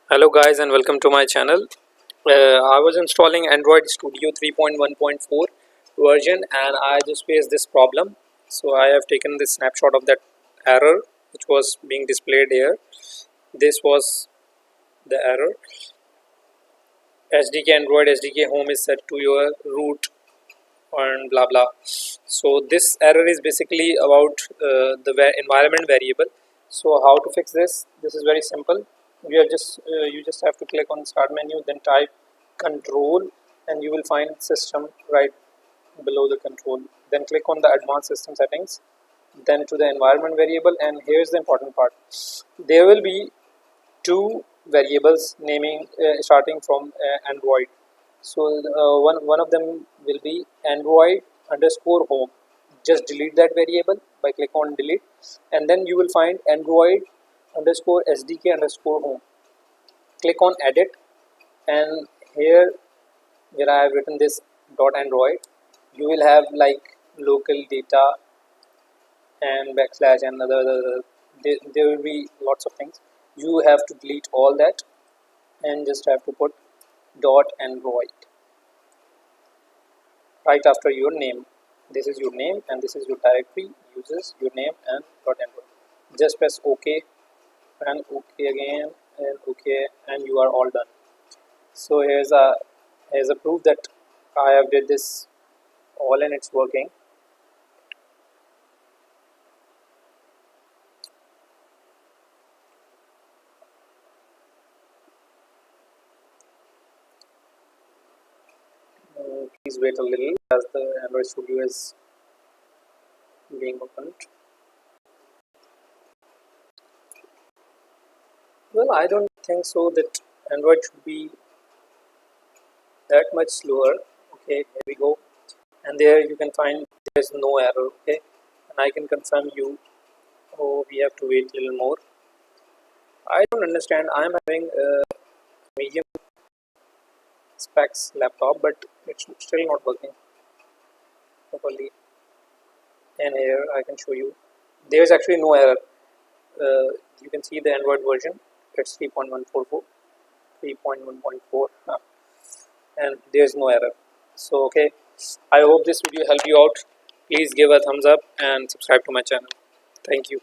Hello guys and welcome to my channel. I was installing Android Studio 3.1.4 version and I just faced this problem. So I have taken this snapshot of that error which was being displayed here. This was the error. SDK Android SDK home is set to your root and blah blah. So this error is basically about the environment variable. So how to fix this? This is very simple. You just have to click on the start menu, then type control, and you will find system right below the control. Then click on the advanced system settings, then to the environment variable, and here's the important part. There will be two variables naming starting from Android. So one of them will be Android underscore home. Just delete that variable by click on delete, and then you will find Android underscore SDK underscore home. Click on edit, and here where I have written this dot Android, you will have like local data and backslash and other there will be lots of things. You have to delete all that and just have to put dot Android right after your name. This is your name and this is your directory, users, your name and dot Android. Just press OK and OK again and OK, and you are all done. So here's a proof that I have did this all and it's working. Please wait a little as the Android Studio is being opened. Well, I don't think so that Android should be that much slower. Okay, here we go, and there you can find there's no error. Okay, and I can confirm you. Oh, we have to wait a little more. I don't understand. I'm having a medium specs laptop, but it's still not working properly. And here I can show you. There's actually no error. You can see the Android version. It's 3.144, 3.1.4, and there's no error. So okay, I hope this video helped you out. Please give a thumbs up and subscribe to my channel. Thank you.